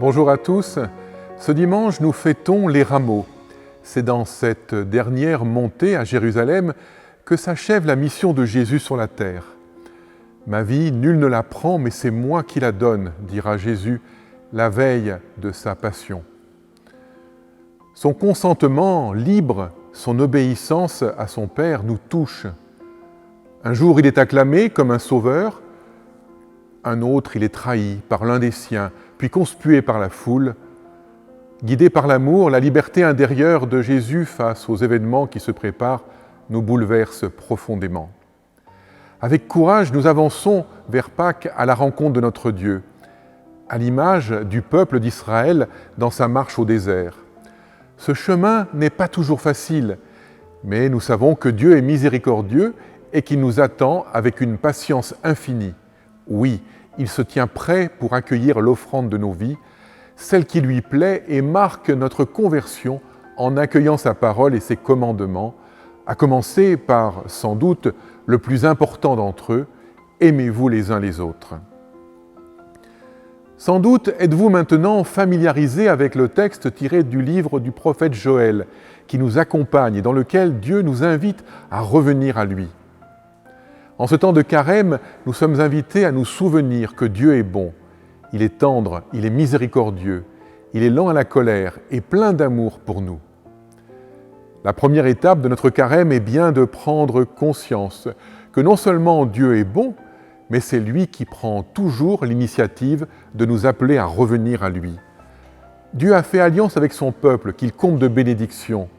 Bonjour à tous. Ce dimanche, nous fêtons les rameaux. C'est dans cette dernière montée à Jérusalem que s'achève la mission de Jésus sur la terre. « Ma vie, nul ne la prend, mais c'est moi qui la donne », dira Jésus la veille de sa passion. Son consentement libre, son obéissance à son Père nous touche. Un jour, il est acclamé comme un sauveur. Un autre, il est trahi par l'un des siens, puis conspué par la foule. Guidé par l'amour, la liberté intérieure de Jésus face aux événements qui se préparent nous bouleverse profondément. Avec courage, nous avançons vers Pâques à la rencontre de notre Dieu, à l'image du peuple d'Israël dans sa marche au désert. Ce chemin n'est pas toujours facile, mais nous savons que Dieu est miséricordieux et qu'il nous attend avec une patience infinie. Oui, il se tient prêt pour accueillir l'offrande de nos vies, celle qui lui plaît et marque notre conversion en accueillant sa parole et ses commandements, à commencer par, sans doute, le plus important d'entre eux, aimez-vous les uns les autres. Sans doute êtes-vous maintenant familiarisé avec le texte tiré du livre du prophète Joël, qui nous accompagne et dans lequel Dieu nous invite à revenir à lui. En ce temps de carême, nous sommes invités à nous souvenir que Dieu est bon. Il est tendre, il est miséricordieux, il est lent à la colère et plein d'amour pour nous. La première étape de notre carême est bien de prendre conscience que non seulement Dieu est bon, mais c'est lui qui prend toujours l'initiative de nous appeler à revenir à lui. Dieu a fait alliance avec son peuple qu'il comble de bénédictions.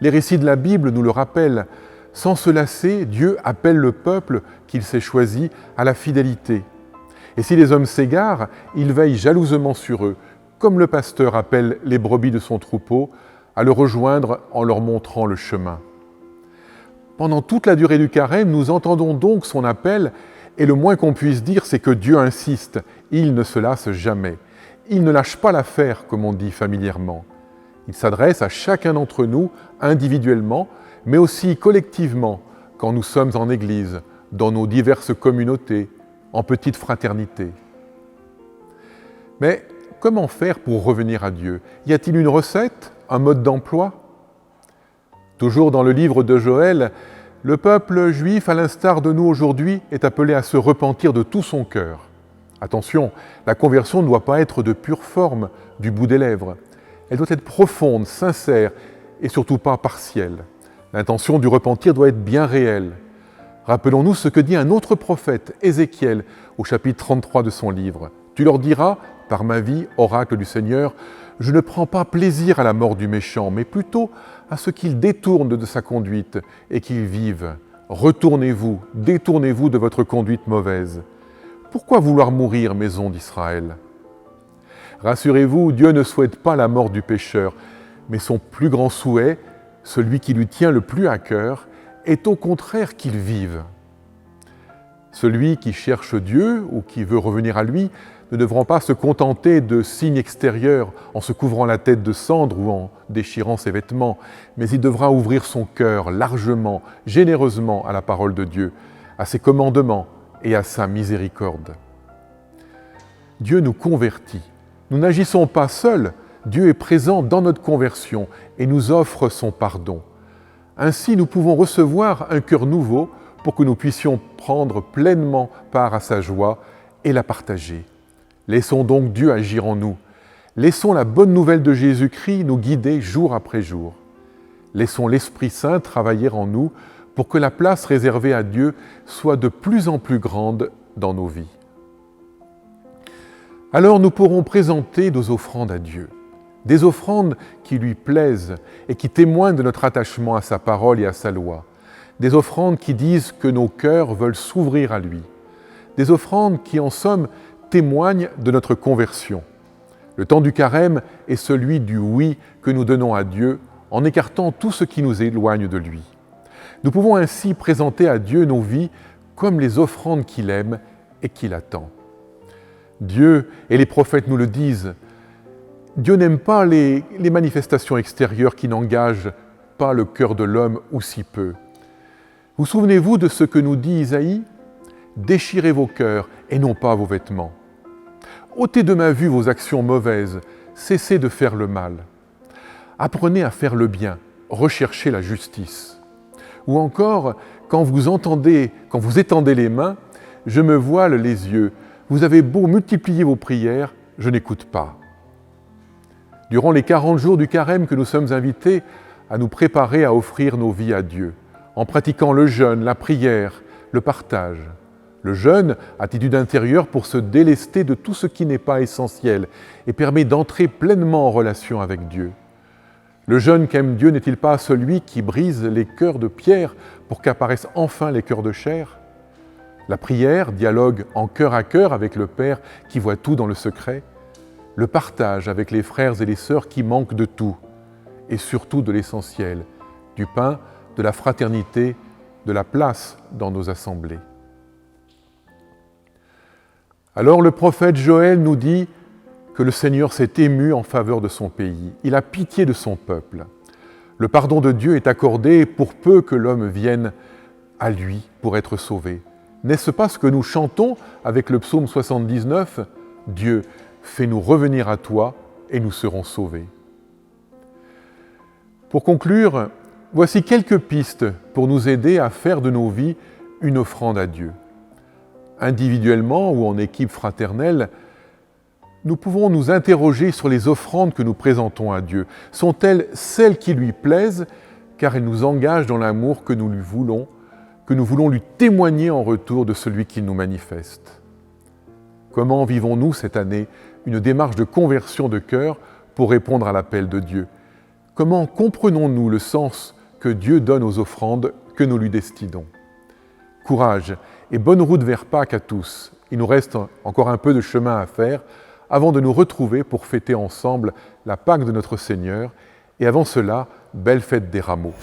Les récits de la Bible nous le rappellent. Sans se lasser, Dieu appelle le peuple qu'il s'est choisi à la fidélité. Et si les hommes s'égarent, il veille jalousement sur eux, comme le pasteur appelle les brebis de son troupeau à le rejoindre en leur montrant le chemin. Pendant toute la durée du carême, nous entendons donc son appel et le moins qu'on puisse dire, c'est que Dieu insiste, il ne se lasse jamais. Il ne lâche pas l'affaire, comme on dit familièrement. Il s'adresse à chacun d'entre nous individuellement, mais aussi collectivement, quand nous sommes en Église, dans nos diverses communautés, en petite fraternité. Mais comment faire pour revenir à Dieu? Y a-t-il une recette, un mode d'emploi? Toujours dans le livre de Joël, le peuple juif, à l'instar de nous aujourd'hui, est appelé à se repentir de tout son cœur. Attention, la conversion ne doit pas être de pure forme, du bout des lèvres. Elle doit être profonde, sincère et surtout pas partielle. L'intention du repentir doit être bien réelle. Rappelons-nous ce que dit un autre prophète, Ézéchiel, au chapitre 33 de son livre. « Tu leur diras, par ma vie, oracle du Seigneur, je ne prends pas plaisir à la mort du méchant, mais plutôt à ce qu'il détourne de sa conduite et qu'il vive. Retournez-vous, détournez-vous de votre conduite mauvaise. Pourquoi vouloir mourir, maison d'Israël ?» Rassurez-vous, Dieu ne souhaite pas la mort du pécheur, mais son plus grand souhait, celui qui lui tient le plus à cœur, est au contraire qu'il vive. Celui qui cherche Dieu ou qui veut revenir à lui ne devront pas se contenter de signes extérieurs en se couvrant la tête de cendre ou en déchirant ses vêtements, mais il devra ouvrir son cœur largement, généreusement à la parole de Dieu, à ses commandements et à sa miséricorde. Dieu nous convertit. Nous n'agissons pas seuls, Dieu est présent dans notre conversion et nous offre son pardon. Ainsi, nous pouvons recevoir un cœur nouveau pour que nous puissions prendre pleinement part à sa joie et la partager. Laissons donc Dieu agir en nous. Laissons la bonne nouvelle de Jésus-Christ nous guider jour après jour. Laissons l'Esprit Saint travailler en nous pour que la place réservée à Dieu soit de plus en plus grande dans nos vies. Alors nous pourrons présenter nos offrandes à Dieu. Des offrandes qui lui plaisent et qui témoignent de notre attachement à sa parole et à sa loi. Des offrandes qui disent que nos cœurs veulent s'ouvrir à lui. Des offrandes qui, en somme, témoignent de notre conversion. Le temps du carême est celui du oui que nous donnons à Dieu en écartant tout ce qui nous éloigne de lui. Nous pouvons ainsi présenter à Dieu nos vies comme les offrandes qu'il aime et qu'il attend. Dieu et les prophètes nous le disent. Dieu n'aime pas les manifestations extérieures qui n'engagent pas le cœur de l'homme ou si peu. Vous souvenez-vous de ce que nous dit Isaïe ? Déchirez vos cœurs et non pas vos vêtements. ôtez de ma vue vos actions mauvaises, cessez de faire le mal. Apprenez à faire le bien, recherchez la justice. Ou encore, quand vous étendez les mains, je me voile les yeux. Vous avez beau multiplier vos prières, je n'écoute pas. Durant les 40 jours du carême que nous sommes invités à nous préparer à offrir nos vies à Dieu, en pratiquant le jeûne, la prière, le partage. Le jeûne, attitude intérieure pour se délester de tout ce qui n'est pas essentiel et permet d'entrer pleinement en relation avec Dieu. Le jeûne qu'aime Dieu n'est-il pas celui qui brise les cœurs de pierre pour qu'apparaissent enfin les cœurs de chair? La prière, dialogue en cœur à cœur avec le Père qui voit tout dans le secret. Le partage avec les frères et les sœurs qui manquent de tout, et surtout de l'essentiel, du pain, de la fraternité, de la place dans nos assemblées. Alors le prophète Joël nous dit que le Seigneur s'est ému en faveur de son pays. Il a pitié de son peuple. Le pardon de Dieu est accordé pour peu que l'homme vienne à lui pour être sauvé. N'est-ce pas ce que nous chantons avec le psaume 79 ? Dieu, fais-nous revenir à toi et nous serons sauvés. Pour conclure, voici quelques pistes pour nous aider à faire de nos vies une offrande à Dieu. Individuellement ou en équipe fraternelle, nous pouvons nous interroger sur les offrandes que nous présentons à Dieu. Sont-elles celles qui lui plaisent, car elles nous engagent dans l'amour que nous voulons lui témoigner en retour de celui qu'il nous manifeste? Comment vivons-nous cette année une démarche de conversion de cœur pour répondre à l'appel de Dieu? Comment comprenons-nous le sens que Dieu donne aux offrandes que nous lui destinons? Courage et bonne route vers Pâques à tous. Il nous reste encore un peu de chemin à faire avant de nous retrouver pour fêter ensemble la Pâque de notre Seigneur. Et avant cela, belle fête des rameaux.